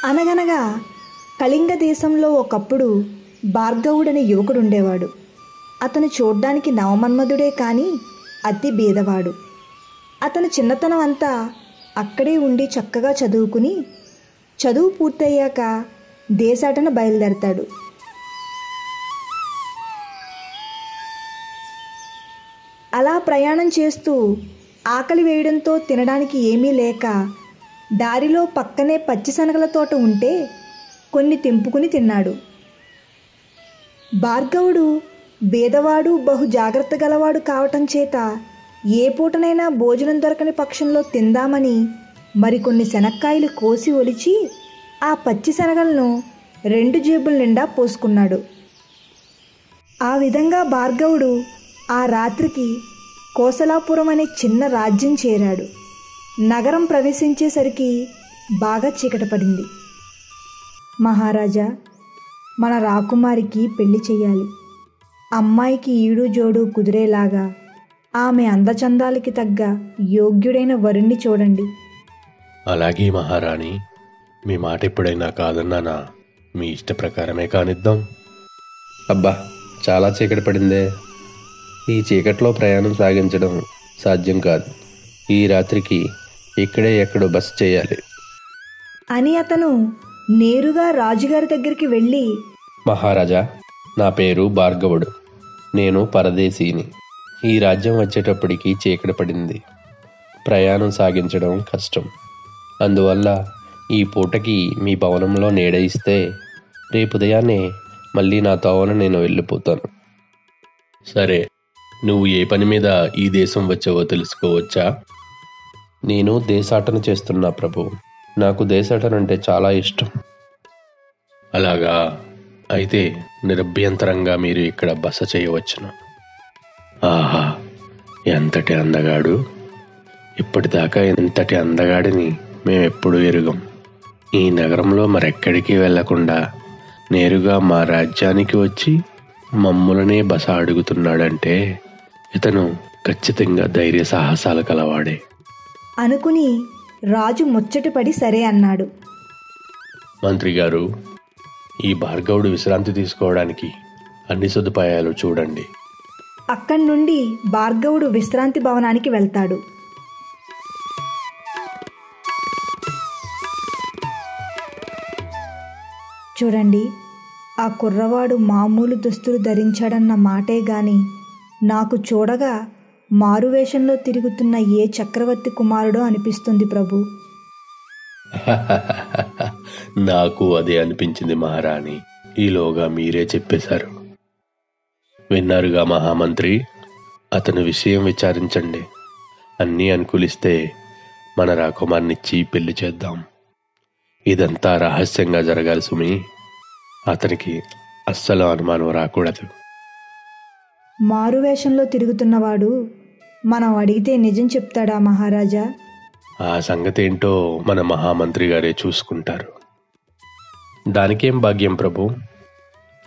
అనగనగా కళింగ దేశంలో ఒకప్పుడు భార్గవుడనే యువకుడుండేవాడు. అతను చూడ్డానికి నవమన్మధుడే కానీ అతి బీదవాడు. అతను చిన్నతనం అంతా అక్కడే ఉండి చక్కగా చదువుకుని చదువు పూర్తయ్యాక దేశాటన బయలుదేరతాడు. అలా ప్రయాణం చేస్తూ ఆకలి వేయడంతో తినడానికి ఏమీ లేక దారిలో పక్కనే పచ్చిశనగల తోట ఉంటే కొన్ని తెంపుకుని తిన్నాడు. భార్గవుడు బీదవాడు, బహు జాగ్రత్త గలవాడు కావటం చేత ఏ పూటనైనా భోజనం దొరకని పక్షంలో తిందామని మరికొన్ని శనక్కాయలు కోసి ఒలిచి ఆ పచ్చి శనగలను 2 జేబుల నిండా పోసుకున్నాడు. ఆ విధంగా భార్గవుడు ఆ రాత్రికి కోసలాపురం అనే చిన్న రాజ్యం చేరాడు. నగరం ప్రవేశించేసరికి బాగా చీకటి పడింది. మహారాజా, మన రాకుమారికి పెళ్లి చెయ్యాలి. అమ్మాయికి ఈడు జోడు కుదిరేలాగా ఆమె అందచందాలకి తగ్గ యోగ్యుడైన వరుణ్ణి చూడండి. అలాగే మహారాణి, మీ మాట ఎప్పుడైనా కాదన్నానా? మీ ఇష్ట ప్రకారమే కానిద్దాం. అబ్బా, చాలా చీకటి పడిందే. ఈ చీకట్లో ప్రయాణం సాగించడం సాధ్యం కాదు. ఈ రాత్రికి ఇక్కడే ఎక్కడో బస చేయాలి అని అతను నేరుగా రాజుగారి దగ్గరికి వెళ్ళి, మహారాజా, నా పేరు భార్గవుడు. నేను పరదేశీని. ఈ రాజ్యం వచ్చేటప్పటికి చీకటి పడింది. ప్రయాణం సాగించడం కష్టం. అందువల్ల ఈ పూటకి మీ భవనంలో నీడ ఇస్తే రేపు ఉదయాన్నే మళ్ళీ నా తోవన నేను వెళ్ళిపోతాను. సరే, నువ్వు ఏ పని మీద ఈ దేశం వచ్చావో తెలుసుకోవచ్చా? నేను దేశాటన చేస్తున్నా ప్రభు. నాకు దేశాటన అంటే చాలా ఇష్టం. అలాగా, అయితే నిరభ్యంతరంగా మీరు ఇక్కడ బస చేయవచ్చును. ఆహా, ఎంతటి అందగాడు! ఇప్పటిదాకా ఇంతటి అందగాడిని మేమెప్పుడూ ఎరుగం. ఈ నగరంలో మరెక్కడికి వెళ్లకుండా నేరుగా మా రాజ్యానికి వచ్చి మమ్ములనే బస అడుగుతున్నాడంటే ఇతను ఖచ్చితంగా ధైర్య సాహసాలు కలవాడే అనుకుని రాజు ముచ్చటపడి సరే అన్నాడు. మంత్రి గారు, ఈ భార్గవుడు విశ్రాంతి తీసుకోవడానికి అన్ని సదుపాయాలు చూడండి. అక్కడి నుండి భార్గవుడు విశ్రాంతి భవనానికి వెళ్తాడు. చూడండి, ఆ కుర్రవాడు మామూలు దుస్తులు ధరించాడన్న మాటే గాని నాకు చూడగా మారువేషంలో తిరుగుతున్న ఏ చక్రవర్తి కుమారుడో అనిపిస్తుంది ప్రభు. నాకు అదే అనిపించింది మహారాణి. ఈలోగా మీరే చెప్పేశారు. విన్నారుగా మహామంత్రి, అతని విషయం విచారించండి. అన్నీ అనుకూలిస్తే మన రాకుమార్నిచ్చి పెళ్లి చేద్దాం. ఇదంతా రహస్యంగా జరగాలి సుమి. అతనికి అస్సలు అనుమానం రాకూడదు. మారువేషంలో తిరుగుతున్నవాడు మనం అడిగితే నిజం చెప్తాడా మహారాజా? ఆ సంగతి ఏంటో మన మహామంత్రి గారే చూసుకుంటారు. దానికేం భాగ్యం ప్రభు.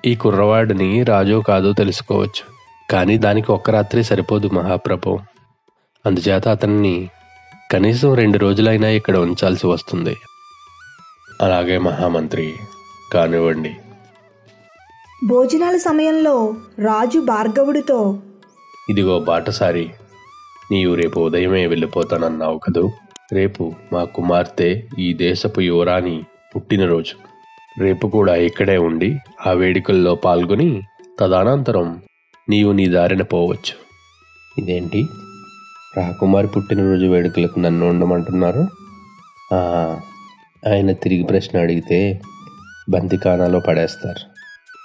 ఈ కుర్రవాడిని రాజో కాదో తెలుసుకోవచ్చు, కానీ దానికి ఒక్క రాత్రి సరిపోదు మహాప్రభు. అందుచేత అతన్ని కనీసం 2 రోజులైనా ఇక్కడ ఉంచాల్సి వస్తుంది. అలాగే మహామంత్రి, కానివ్వండి. భోజనాల సమయంలో రాజు భార్గవుడితో, ఇదిగో బాటసారి, నీవు రేపు ఉదయమే వెళ్ళిపోతానన్నావు కదూ. రేపు మా కుమార్తె, ఈ దేశపు యువరాణి పుట్టినరోజు. రేపు కూడా ఇక్కడే ఉండి ఆ వేడుకల్లో పాల్గొని తదనంతరం నీవు నీ దారిన పోవచ్చు. ఇదేంటి, రాకుమారి పుట్టినరోజు వేడుకలకు నన్ను ఉండమంటున్నారు? ఆయన తిరిగి ప్రశ్న అడిగితే బందికానాలో పడేస్తారు.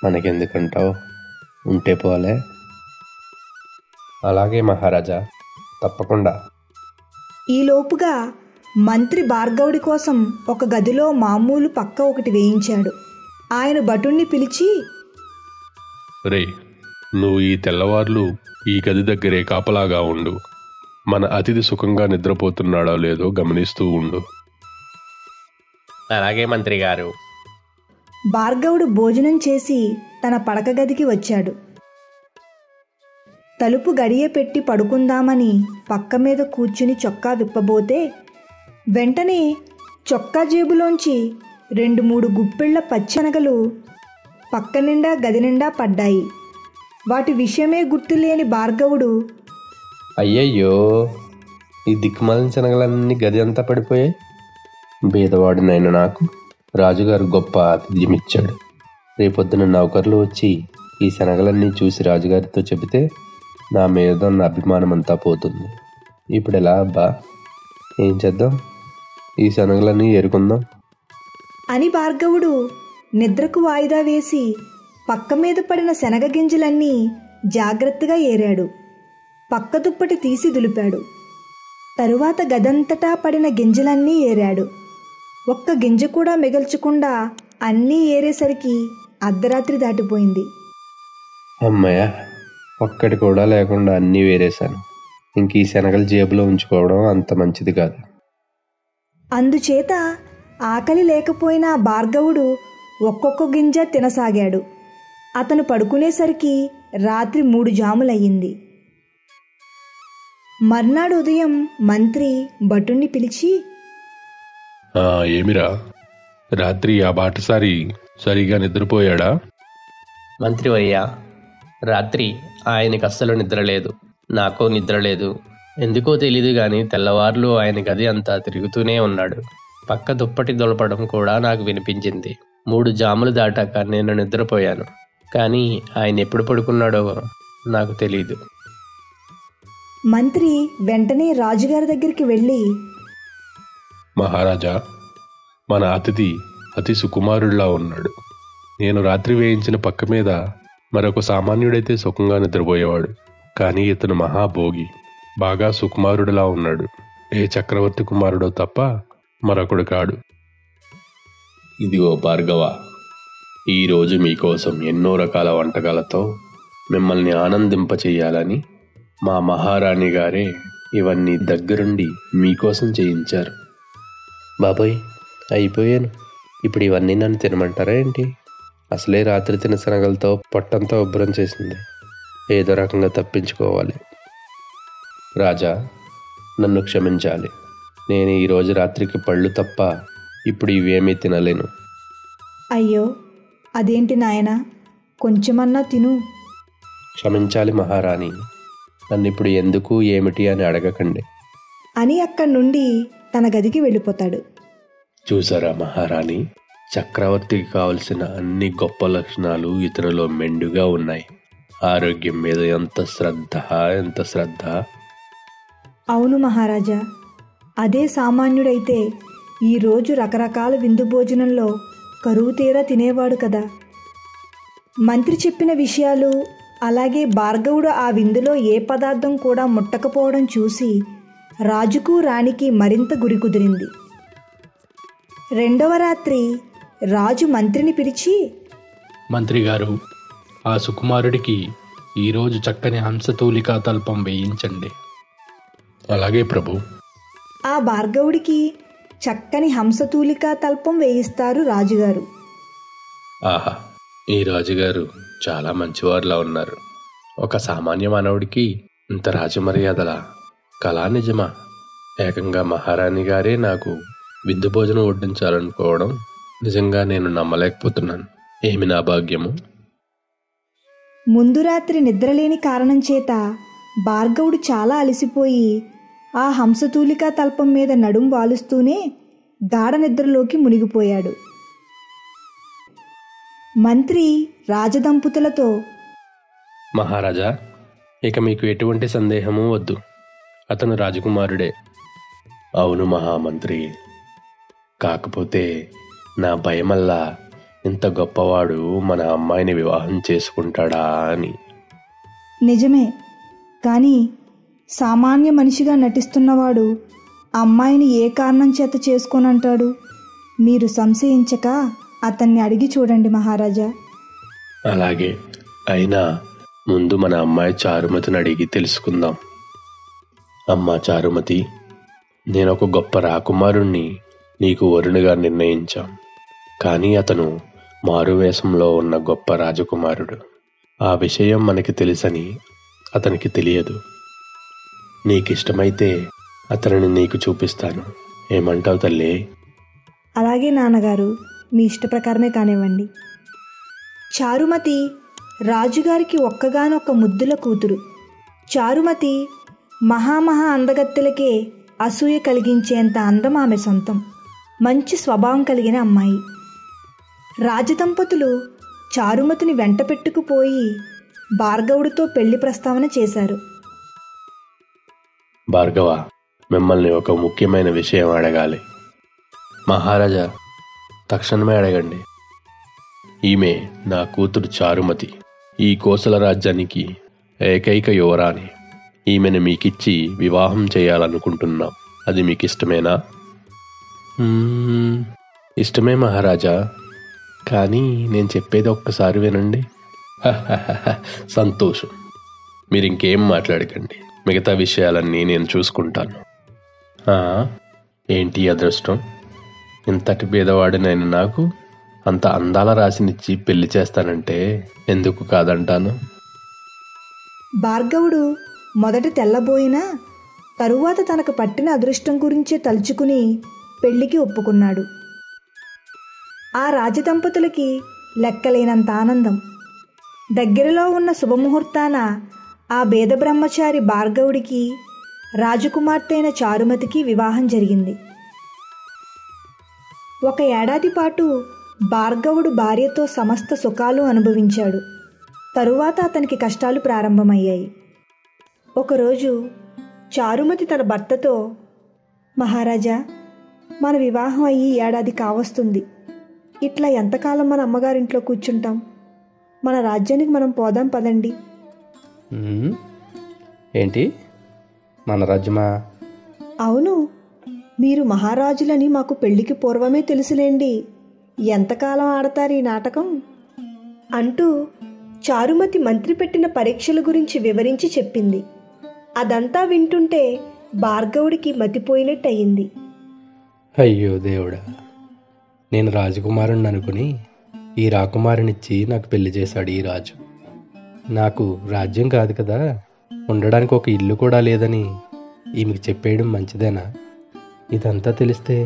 మనకెందుకంటావు? ఉంటే పోలే. అలాగే మహారాజా, తప్పకుండా. ఈలోపుగా మంత్రి భార్గవుడి కోసం ఒక గదిలో మామూలు పక్క ఒకటి వేయించాడు. ఆయన భటుణ్ణి పిలిచి, రే, నువ్వు ఈ తెల్లవార్లు ఈ గది దగ్గరే కాపలాగా ఉండు. మన అతిథి సుఖంగా నిద్రపోతున్నాడో లేదో గమనిస్తూ ఉండు. అలాగే మంత్రి గారు. భార్గవుడు భోజనం చేసి తన పడక గదికి వచ్చాడు. తలుపు గడియ పెట్టి పడుకుందామని పక్క మీద కూర్చుని చొక్కా విప్పబోతే వెంటనే చొక్కా జేబులోంచి 2-3 గుప్పిళ్ల పచ్చెనగలు పక్క నిండా గది నిండా పడ్డాయి. వాటి విషయమే గుర్తులేని భార్గవుడు, అయ్యయ్యో, ఈ దిక్కుమాలిన శనగలన్నీ గది అంతా పడిపోయాయి. బీదవాడినైన నాకు రాజుగారు గొప్ప ఆతిథ్యం ఇచ్చాడు. రేపొద్దున నౌకర్లు వచ్చి ఈ శనగలన్నీ చూసి రాజుగారితో చెబితే నా మీద ఉన్న అభిమానం అంతా పోతుంది. ఇప్పుడు ఎలా అబ్బా? ఏం చేద్దాం? ఈ శనగలన్నీ ఏరుకుందాం అని భార్గవుడు నిద్రకు వాయిదా వేసి పక్క మీద పడిన శనగ గింజలన్నీ జాగ్రత్తగా ఏరాడు. పక్క దుప్పటి తీసి దులిపాడు. తరువాత గదంతటా పడిన గింజలన్నీ ఏరాడు. ఒక్క గింజ కూడా మిగల్చకుండా అన్నీ ఏరేసరికి అర్ధరాత్రి దాటిపోయింది. అమ్మయ్య, ఒక్కటి కూడా లేకుండా అన్నీ వేరేశాను. ఇంక ఈ శనగలు జేబులో ఉంచుకోవడం అంత మంచిది కాదు. అందుచేత ఆకలి లేకపోయినా భార్గవుడు ఒక్కొక్క గింజ తినసాగాడు. అతను పడుకునేసరికి రాత్రి 3 జాములయ్యింది. మర్నాడు ఉదయం మంత్రి భటుణ్ణి పిలిచి, ఏమిరా, రాత్రి ఆ బాటసారి సరిగా నిద్రపోయాడా? మంత్రివయ్యా, రాత్రి ఆయనకి అస్సలు నిద్రలేదు, నాకు నిద్రలేదు. ఎందుకో తెలీదు గాని తెల్లవార్లు ఆయన గది అంతా తిరుగుతూనే ఉన్నాడు. పక్క దుప్పటి దొలపడం కూడా నాకు వినిపించింది. 3 జాములు దాటాక నేను నిద్రపోయాను. కానీ ఆయన ఎప్పుడు పడుకున్నాడో నాకు తెలీదు. మంత్రి వెంటనే రాజుగారి దగ్గరికి వెళ్ళి, మహారాజా, మన అతిథి అతి సుకుమారుడిలా ఉన్నాడు. నేను రాత్రి వేయించిన పక్క మీద మరొక సామాన్యుడైతే సుఖంగా నిద్రపోయేవాడు. కానీ ఇతను మహాభోగి, బాగా సుకుమారుడిలా ఉన్నాడు. ఏ చక్రవర్తి కుమారుడో తప్ప మరొకడు కాడు. ఇదిగో భార్గవ, ఈరోజు మీకోసం ఎన్నో రకాల వంటకాలతో మిమ్మల్ని ఆనందింపచేయాలని మా మహారాణి గారే ఇవన్నీ దగ్గరుండి మీకోసం చేయించారు. బాబాయ్, అయిపోయాను. ఇప్పుడు ఇవన్నీ నన్ను తినమంటారా ఏంటి? అసలే రాత్రి తిన శనగలతో పొట్టంతా ఉబ్బరం చేసింది. ఏదో రకంగా తప్పించుకోవాలి. రాజా, నన్ను క్షమించాలి. నేను ఈరోజు రాత్రికి పళ్ళు తప్ప ఇప్పుడు ఇవేమీ తినలేను. అయ్యో, అదేంటి నాయనా, కొంచెమన్నా తిను. క్షమించాలి మహారాణి, నన్ను ఇప్పుడు ఎందుకు ఏమిటి అని అడగకండి అని అక్కడి నుండి తన గదికి వెళ్ళిపోతాడు. చూసారా మహారాణి, చక్రవర్తికి కావలసిన అన్ని గొప్ప లక్షణాలు ఇతనిలో మెండుగా ఉన్నాయి. ఆరోగ్యం మీద ఎంత శ్రద్ధ. అవును మహారాజా, అదే సామాన్యుడైతే ఈరోజు రకరకాల విందు భోజనంలో కరువు తీరా తినేవాడు కదా. మంత్రి చెప్పిన విషయాలు, అలాగే భార్గవుడు ఆ విందులో ఏ పదార్థం కూడా ముట్టకపోవడం చూసి రాజుకు రాణికి మరింత గురి కుదిరింది. 2వ రాత్రి రాజు మంత్రిని పిలిచి, మంత్రిగారు, ఆ సుకుమారుడికి ఈరోజు చక్కని హంసతూలికా తల్పం వేయించండి. అలాగే ప్రభు. ఆ భార్గవుడికి చక్కని హంసతూలికా తల్పం వేయిస్తారు రాజుగారు. ఆహా, ఈ రాజుగారు చాలా మంచివారులా ఉన్నారు. ఒక సామాన్య మానవుడికి ఇంత రాజమర్యాదలా? కళా నిజమా? ఏకంగా మహారాణి గారే నాకు విందు భోజనం వడ్డించాలనుకోవడం నిజంగా నేను నమ్మలేకపోతున్నాను. ఏమి నా భాగ్యము! ముందు రాత్రి నిద్రలేని కారణం చేత భార్గవుడు చాలా అలసిపోయి ఆ హంసతూలికా తల్పం మీద నడుం వాలుస్తూనే గాఢ నిద్రలోకి మునిగిపోయాడు. మంత్రి రాజదంపతులతో, మహారాజా, ఇక మీకు ఎటువంటి సందేహమూ వద్దు. అతను రాజకుమారుడే. అవును మహామంత్రి, కాకపోతే నా భయమల్లా ఇంత గొప్పవాడు మన అమ్మాయిని వివాహం చేసుకుంటాడా అని. నిజమే, కానీ సామాన్య మనిషిగా నటిస్తున్నవాడు అమ్మాయిని ఏ కారణం చేత చేసుకోనంటాడు? మీరు సంశయించక అతన్ని అడిగి చూడండి మహారాజా. అలాగే, అయినా ముందు మన అమ్మాయి చారుమతిని అడిగి తెలుసుకుందాం. అమ్మా చారుమతి, నేను ఒక గొప్ప రాకుమారుణ్ణి నీకు వరుణిగా నిర్ణయించాం. కానీ అతను మారువేషంలో ఉన్న గొప్ప రాజకుమారుడు. ఆ విషయం మనకి తెలుసని అతనికి తెలియదు. నీకిష్టమైతే అతనిని నీకు చూపిస్తాను. ఏమంటావు తల్లి? అలాగే నాన్నగారు, మీ ఇష్ట ప్రకారమే కానివ్వండి. చారుమతి రాజుగారికి ఒక్కగానొక్క ముద్దుల కూతురు. చారుమతి మహామహా అందగత్తెలకే అసూయ కలిగించేంత అందం ఆమె సొంతం. మంచి స్వభావం కలిగిన అమ్మాయి. రాజదంపతులు చారుమతిని వెంట పెట్టుకుపోయి భార్గవుడితో పెళ్లి ప్రస్తావన చేశారు. భార్గవ, మిమ్మల్ని ఒక ముఖ్యమైన విషయం అడగాలి. మహారాజా, తక్షణమే అడగండి. ఈమె నా కూతురు చారుమతి, ఈ కోసల రాజ్యానికి ఏకైక యువరాణి. ఈమెను మీకిచ్చి వివాహం చేయాలనుకుంటున్నాం. అది మీకు ఇష్టమేనా? ఇష్టమే మహారాజా, కానీ నేను చెప్పేది ఒక్కసారి వినండి. సంతోషం. మీరు ఇంకేం మాట్లాడకండి. మిగతా విషయాలన్నీ నేను చూసుకుంటాను. ఏంటి అదృష్టం? ఇంతటి పేదవాడినైన నాకు అంత అందాల రాశినిచ్చి పెళ్లి చేస్తానంటే ఎందుకు కాదంటాను? భార్గవుడు మొదట తెల్లబోయినా తరువాత తనకు పట్టిన అదృష్టం గురించే తలుచుకుని పెళ్లికి ఒప్పుకున్నాడు. ఆ రాజదంపతులకి లెక్కలేనంత ఆనందం. దగ్గరలో ఉన్న శుభముహూర్తాన ఆ బేద బ్రహ్మచారి భార్గవుడికి రాజకుమార్తె అయిన చారుమతికి వివాహం జరిగింది. 1 ఏడాది పాటు భార్గవుడు భార్యతో సమస్త సుఖాలు అనుభవించాడు. తరువాత అతనికి కష్టాలు ప్రారంభమయ్యాయి. ఒకరోజు చారుమతి తన భర్తతో, మహారాజా, మన వివాహం అయ్యి ఏడాది కావస్తుంది. ఇట్లా ఎంతకాలం మన అమ్మగారింట్లో కూర్చుంటాం? మన రాజ్యానికి మనం పోదాం పదండి. ఏంటి, మన రాజ్యమా? అవును, మీరు మహారాజులని మాకు పెళ్లికి పూర్వమే తెలుసులేండి. ఎంతకాలం ఆడతారు ఈ నాటకం అంటూ చారుమతి మంత్రి పెట్టిన పరీక్షల గురించి వివరించి చెప్పింది. అదంతా వింటుంటే భార్గవుడికి మతిపోయినట్టయింది. అయ్యో దేవుడా, నేను రాజకుమారుణ్ణి అనుకుని ఈ రాకుమారునిచ్చి నాకు పెళ్లి చేశాడు ఈ రాజు. నాకు రాజ్యం కాదు కదా, ఉండడానికి ఒక ఇల్లు కూడా లేదని ఈమెకి చెప్పేయడం మంచిదేనా? ఇదంతా తెలిస్తే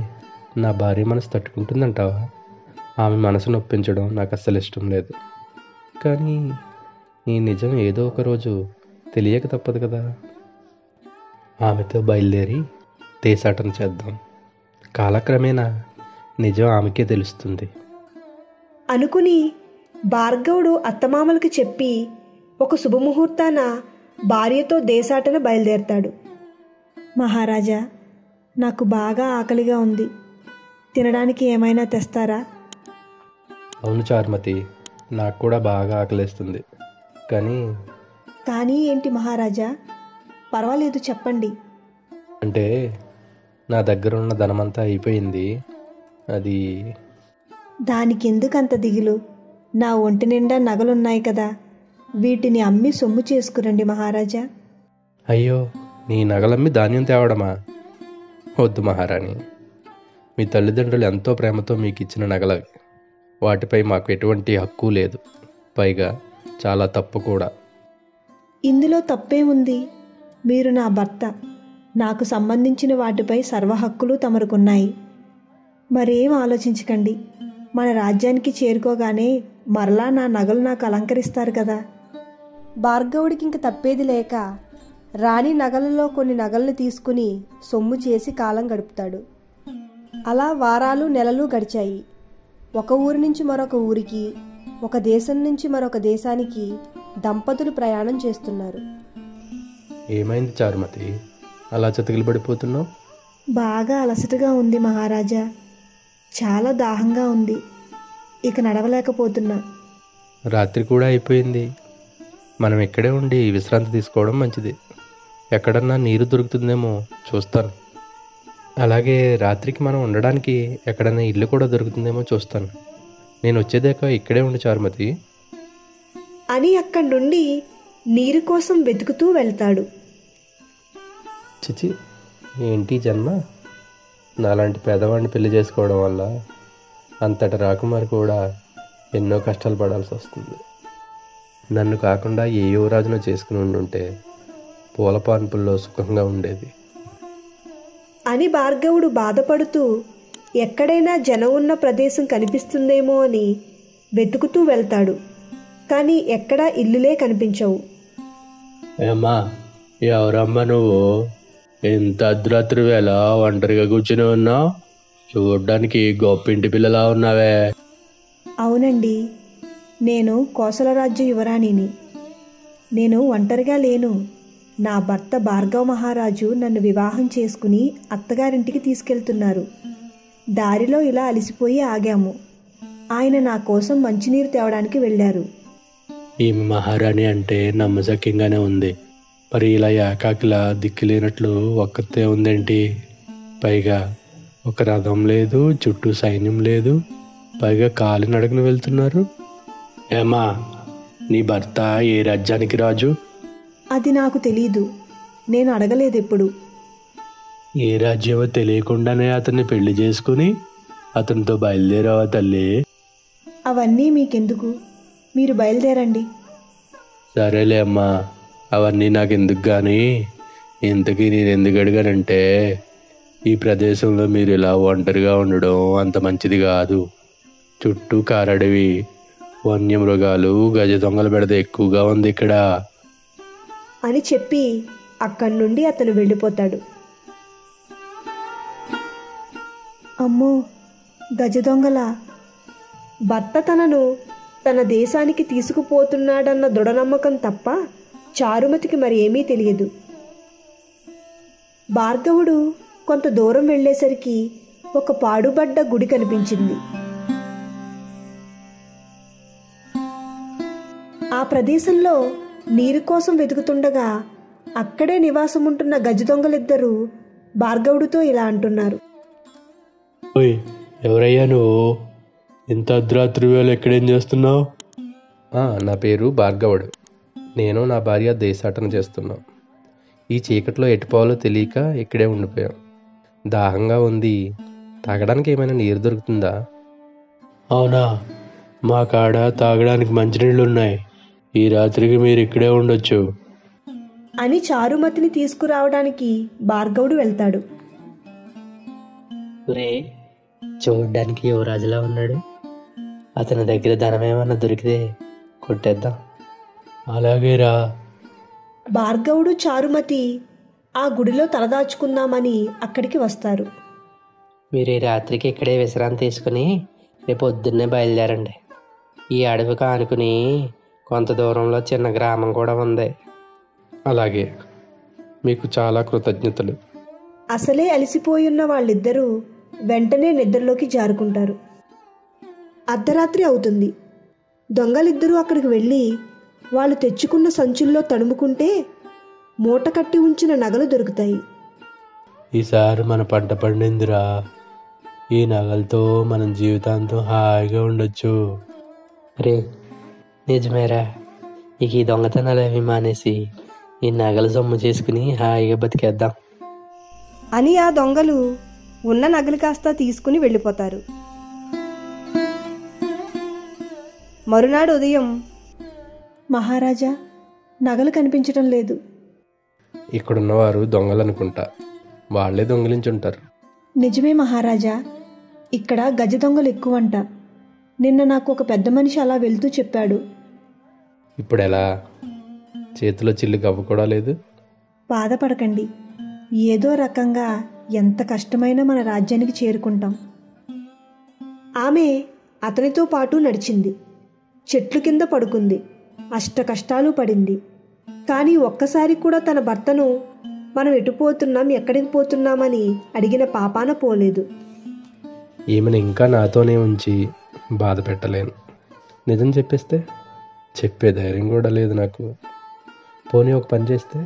నా భార్య మనసు తట్టుకుంటుందంటావా? ఆమె మనసు నొప్పించడం నాకు అస్సలు ఇష్టం లేదు. కానీ ఈ నిజం ఏదో ఒక రోజు తెలియక తప్పదు కదా. ఆమెతో బయలుదేరి దేశాటన చేద్దాం. కాలక్రమేణా నిజం ఆమెకే తెలుస్తుంది అనుకుని భార్గవుడు అత్తమామలకు చెప్పి ఒక శుభముహూర్తాన భార్యతో దేశాటన బయలుదేరతాడు. మహారాజా, నాకు బాగా ఆకలిగా ఉంది. తినడానికి ఏమైనా తెస్తారా? అవును చారుమతి, నాకు కూడా బాగా ఆకలేస్తుంది. కానీ ఏంటి మహారాజా? పర్వాలేదు, చెప్పండి. అంటే నా దగ్గర ఉన్న ధనమంతా అయిపోయింది. అది దానికెందుకంత దిగులు? నా ఒంటి నిండా నగలున్నాయి కదా, వీటిని అమ్మి సొమ్ము చేసుకురండి మహారాజా. అయ్యో, నీ నగలమ్మి ధాన్యం తేవడమా? వద్దు మహారాణి, మీ తల్లిదండ్రులు ఎంతో ప్రేమతో మీకు ఇచ్చిన నగలవి. వాటిపై మాకు ఎటువంటి హక్కు లేదు. పైగా చాలా తప్పు కూడా. ఇందులో తప్పేముంది? మీరు నా భర్త. నాకు సంబంధించిన వాటిపై సర్వ హక్కులు తమరుకున్నాయి. మరేం ఆలోచించకండి. మన రాజ్యానికి చేరుకోగానే మరలా నా నగలు నాకు అలంకరిస్తారు కదా. భార్గవుడికి ఇంక తప్పేది లేక రాణి నగలలో కొన్ని నగల్ని తీసుకుని సొమ్ము చేసి కాలం గడుపుతాడు. అలా వారాలు నెలలు గడిచాయి. ఒక ఊరి నుంచి మరొక ఊరికి, ఒక దేశం నుంచి మరొక దేశానికి దంపతులు ప్రయాణం చేస్తున్నారు. ఏమైంది చారుమతి, అలా చతికిలబడిపోతున్నావు? బాగా అలసటగా ఉంది మహారాజా. చాలా దాహంగా ఉంది. ఇక నడవలేకపోతున్నా. రాత్రి కూడా అయిపోయింది. మనం ఇక్కడే ఉండి విశ్రాంతి తీసుకోవడం మంచిది. ఎక్కడన్నా నీరు దొరుకుతుందేమో చూస్తాను. అలాగే రాత్రికి మనం ఉండడానికి ఎక్కడన్నా ఇల్లు కూడా దొరుకుతుందేమో చూస్తాను. నేను వచ్చేదాకా ఇక్కడే ఉండి చారుమతి అని అక్కడి నుండి నీరు కోసం వెతుకుతూ వెళ్తాడు. చిచి, ఏంటి జన్మ? నాలాంటి పేదవాడిని పెళ్లి చేసుకోవడం వల్ల అంతటి రాకుమారి కూడా ఎన్నో కష్టాలు పడాల్సి వస్తుంది. నన్ను కాకుండా ఏ యువరాజును చేసుకుని ఉండుంటే పూల పాన్పుల్లో సుఖంగా ఉండేది అని భార్గవుడు బాధపడుతూ ఎక్కడైనా జనం ఉన్న ప్రదేశం కనిపిస్తుందేమో అని వెతుకుతూ వెళ్తాడు. కానీ ఎక్కడా ఇల్లులే కనిపించవు. ఏమ్మా, ఎవరమ్మా నువ్వు? ఇంత అర్ధరాత్రి వేళ ఒంటరిగా కూర్చుని ఉన్నావు? చూడ్డానికి గొప్ప ఇంటి పిల్లలా ఉన్నావే. అవునండి, నేను కోసల రాజ్య యువరాణిని. నేను ఒంటరిగా లేను. నా భర్త భార్గవ మహారాజు నన్ను వివాహం చేసుకుని అత్తగారింటికి తీసుకెళ్తున్నారు. దారిలో ఇలా అలసిపోయి ఆగాము. ఆయన నా కోసం మంచినీరు తేవడానికి వెళ్ళారు. ఈమె మహారాణి అంటే నమ్మశక్యంగానే ఉంది. మరి ఇలా ఏకాకిలా దిక్కులేనట్లు ఒక్కతే ఉందేంటి? పైగా ఒక రథం లేదు, చుట్టూ సైన్యం లేదు, పైగా కాలినడకన వెళ్తున్నారు. ఏమా, నీ భర్త ఏ రాజ్యానికి రాజు? అది నాకు తెలీదు. నేను అడగలేదు ఎప్పుడు. ఏ రాజ్యమో తెలియకుండానే అతన్ని పెళ్లి చేసుకుని అతనితో బయలుదేరావా తల్లి? అవన్నీ మీకెందుకు? మీరు బయలుదేరండి. సరేలే అమ్మా, అవన్నీ నాకెందుకు కానీ, ఇంతకీ నేను ఎందుకు అడిగానంటే, ఈ ప్రదేశంలో మీరు ఇలా ఒంటరిగా ఉండడం అంత మంచిది కాదు. చుట్టూ కారడవి, వన్యమృగాలు, గజ దొంగల బెడద ఎక్కువగా ఉంది ఇక్కడ అని చెప్పి అక్కడి నుండి అతను వెళ్ళిపోతాడు. అమ్మో, గజ దొంగల! భర్త తనను తన దేశానికి తీసుకుపోతున్నాడన్న దృఢనమ్మకం తప్ప చారుమతికి మరి ఏమీ తెలియదు. భార్గవుడు కొంత దూరం వెళ్ళేసరికి ఒక పాడుబడ్డ గుడి కనిపించింది. ఆ ప్రదేశంలో నీరు కోసం వెతుకుతుండగా అక్కడే నివాసం ఉంటున్న గజ దొంగలిద్దరూ భార్గవుడితో ఇలా అంటున్నారు. ఓయ్, ఎవరయ్యా నువ్వు? ఇంత అర్ధరాత్రి వేళ ఎక్కడేం చేస్తున్నావు? నా పేరు భార్గవుడు. నేను నా భార్య దేశాటన చేస్తున్నాం. ఈ చీకట్లో ఎటుపోవాలో తెలియక ఇక్కడే ఉండిపోయాం. దాహంగా ఉంది. తాగడానికి ఏమైనా నీరు దొరుకుతుందా? అవునా, మా కాడ తాగడానికి మంచినీళ్ళు ఉన్నాయి. ఈ రాత్రికి మీరు ఇక్కడే ఉండొచ్చు అని చారుమతిని తీసుకురావడానికి భార్గవుడు వెళ్తాడు. చూడ్డానికి యువరాజులా ఉన్నాడు. అతని దగ్గర ధనం ఏమన్నా దొరికితే కొట్టేద్దాం. అలాగేరా. భార్గవుడు చారుమతి ఆ గుడిలో తలదాచుకుందామని అక్కడికి వస్తారు. మీరు ఈ రాత్రికి ఇక్కడే విశ్రాంతి తీసుకుని రేపు పొద్దున్నే బయలుదేరండి. ఈ అడవికి ఆనుకుని కొంత దూరంలో చిన్న గ్రామం కూడా ఉంది. అలాగే, మీకు చాలా కృతజ్ఞతలు. అసలే అలసిపోయున్న వాళ్ళిద్దరూ వెంటనే నిద్రలోకి జారుకుంటారు. అర్ధరాత్రి అవుతుంది. దొంగలిద్దరూ అక్కడికి వెళ్ళి వాళ్ళు తెచ్చుకున్న సంచుల్లో తడుముకుంటే మూట కట్టి ఉంచిన నగలు దొరుకుతాయి. ఈసారి మన పంట పండిందిరా. ఈ నగలతో మనం జీవితాంతం హాయిగా ఉండొచ్చు. రే, నిజమేరా. ఇక ఈ దొంగతనాలు అవి మానేసి ఈ నగలు సొమ్ము చేసుకుని హాయిగా బతికేద్దాం అని ఆ దొంగలు ఉన్న నగలు కాస్త తీసుకుని వెళ్ళిపోతారు. మరునాడు ఉదయం, మహారాజా, నగలు కనిపించడం లేదు. ఇక్కడున్నవారు దొంగలనుకుంటా. వాళ్లే దొంగిలించుంటారు. నిజమే మహారాజా, ఇక్కడ గజ దొంగలు ఎక్కువంట. నిన్న నాకు ఒక పెద్ద మనిషి అలా వెళ్తూ చెప్పాడు. ఇప్పుడు ఎలా? చేతిలో చిల్లు కవ్వ కూడా లేదు. బాధపడకండి, ఏదో రకంగా ఎంత కష్టమైనా మన రాజ్యానికి చేరుకుంటాం. ఆమె అతనితో పాటు నడిచింది. చెట్లు కింద పడుకుంది. అష్ట కష్టాలు పడింది. కానీ ఒక్కసారి కూడా తన భర్తను మనం ఎటుపోతున్నాం, ఎక్కడికి పోతున్నామని అడిగిన పాపాన పోలేదు. ఈమెను ఇంకా నాతోనే ఉంచి బాధ పెట్టలేను. నిజం చెప్పేస్తే చెప్పే ధైర్యం కూడా లేదు నాకు. పోనీ ఒక పని చేస్తే,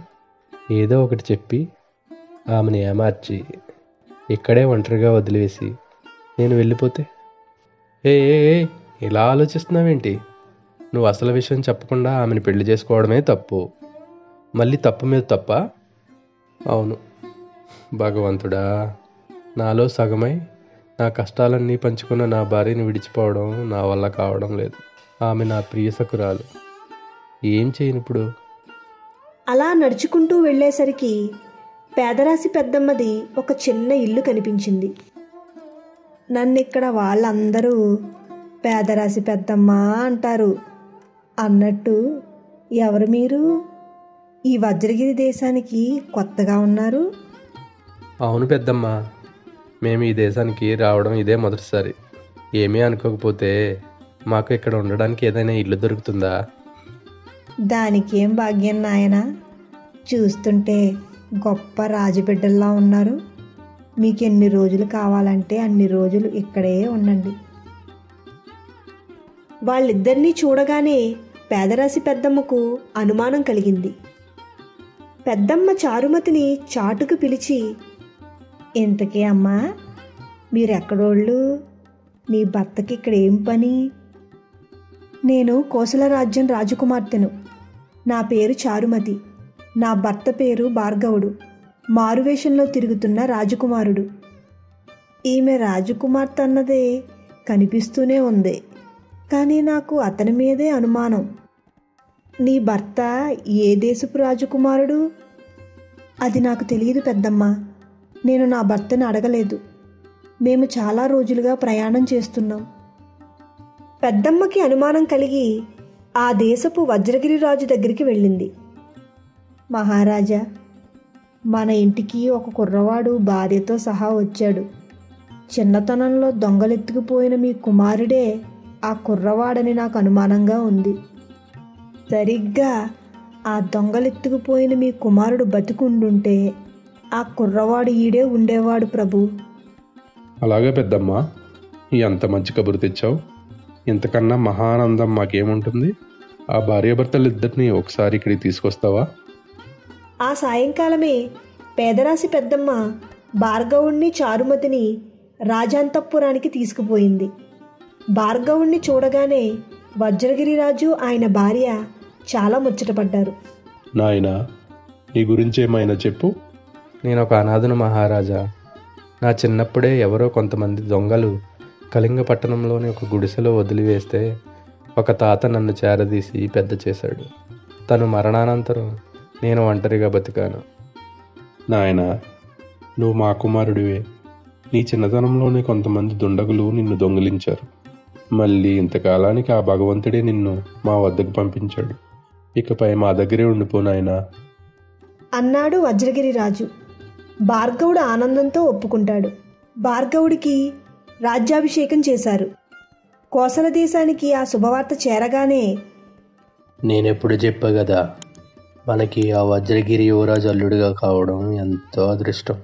ఏదో ఒకటి చెప్పి ఆమెను ఏమార్చి ఇక్కడే ఒంటరిగా వదిలేసి నేను వెళ్ళిపోతే. ఏ ఇలా ఆలోచిస్తున్నావేంటి? నువ్వు అసలు విషయం చెప్పకుండా ఆమెను పెళ్లి చేసుకోవడమే తప్పు. మళ్ళీ తప్పు మీద తప్ప? అవును భగవంతుడా, నాలో సగమై నా కష్టాలన్నీ పంచుకున్న నా భార్యని విడిచిపోవడం నా వల్ల కావడం లేదు. ఆమె నా ప్రియసకురాలు. ఏం చేయను ఇప్పుడు? అలా నడుచుకుంటూ వెళ్ళేసరికి పేదరాశి పెద్దమ్మది ఒక చిన్న ఇల్లు కనిపించింది. నన్నిక్కడ వాళ్ళందరూ పేదరాశి పెద్దమ్మ అంటారు. అన్నట్టు ఎవరు మీరు? ఈ వజ్రగిరి దేశానికి కొత్తగా ఉన్నారు? అవును పెద్దమ్మ, మేము ఈ దేశానికి రావడం ఇదే మొదటిసారి. ఏమీ అనుకోకపోతే మాకు ఇక్కడ ఉండడానికి ఏదైనా ఇల్లు దొరుకుతుందా? దానికేం భాగ్యం నాయనా, చూస్తుంటే గొప్ప రాజబిడ్డల్లా ఉన్నారు. మీకు ఎన్ని రోజులు కావాలంటే అన్ని రోజులు ఇక్కడే ఉండండి. వాళ్ళిద్దరినీ చూడగానే పేదరాశి పెద్దమ్మకు అనుమానం కలిగింది. పెద్దమ్మ చారుమతిని చాటుకు పిలిచి, ఇంతకే అమ్మా, మీరెక్కడోళ్ళు? నీ భర్తకి ఇక్కడ ఏం పని? నేను కోసల రాజ్యం రాజకుమార్తెను. నా పేరు చారుమతి. నా భర్త పేరు భార్గవుడు, మారువేషంలో తిరుగుతున్న రాజకుమారుడు. ఈమె రాజకుమార్తె అన్నదే కనిపిస్తూనే ఉంది, కానీ నాకు అతని మీదే అనుమానం. నీ భర్త ఏ దేశపు రాజకుమారుడు? అది నాకు తెలియదు పెద్దమ్మ. నేను నా భర్తను అడగలేదు. మేము చాలా రోజులుగా ప్రయాణం చేస్తున్నాం. పెద్దమ్మకి అనుమానం కలిగి ఆ దేశపు వజ్రగిరి రాజు దగ్గరికి వెళ్ళింది. మహారాజా, మన ఇంటికి ఒక కుర్రవాడు భార్యతో సహా వచ్చాడు. చిన్నతనంలో దొంగలెత్తుకుపోయిన మీ కుమారుడే ఆ కుర్రవాడని నాకు అనుమానంగా ఉంది. సరిగ్గా ఆ దొంగలెత్తుకుపోయిన మీ కుమారుడు బతికుండుంటే ఆ కుర్రవాడు ఈడే ఉండేవాడు ప్రభు. అలాగే పెద్దమ్మ, ఎంత మంచి కబురు తెచ్చావు. ఇంతకన్నా మహానందం మాకేముంటుంది? ఆ భార్యాభర్తలిద్దరినీ ఒకసారి ఇక్కడికి తీసుకొస్తావా? ఆ సాయంకాలమే పేదరాశి పెద్దమ్మ భార్గవుణ్ణి చారుమతిని రాజాంతఃపురానికి తీసుకుపోయింది. భార్గవుణ్ణి చూడగానే వజ్రగిరిరాజు ఆయన భార్య చాలా ముచ్చటపడ్డారు. నాయనా, నీ గురించేమైనా చెప్పు. నేను ఒక అనాథను మహారాజా. నా చిన్నప్పుడే ఎవరో కొంతమంది దొంగలు కళింగ పట్టణంలోని ఒక గుడిసెలో వదిలివేస్తే ఒక తాత నన్ను చేరదీసి పెద్ద చేశాడు. తను మరణానంతరం నేను ఒంటరిగా బతికాను. నాయనా, నువ్వు మా కుమారుడివే. నీ చిన్నతనంలోనే కొంతమంది దుండగులు నిన్ను దొంగిలించారు. మళ్ళీ ఇంతకాలానికి ఆ భగవంతుడే నిన్ను మా వద్దకు పంపించాడు. ఇకపై మా దగ్గరే ఉండిపో నాయనా అన్నాడు వజ్రగిరిరాజు. భార్గవుడు ఆనందంతో ఒప్పుకుంటాడు. భార్గవుడికి రాజ్యాభిషేకం చేశారు. కోసల దేశానికి ఆ శుభవార్త చేరగానే, నేనెప్పుడు చెప్పా కదా, మనకి ఆ వజ్రగిరి యువరాజు అల్లుడిగా కావడం ఎంతో అదృష్టం.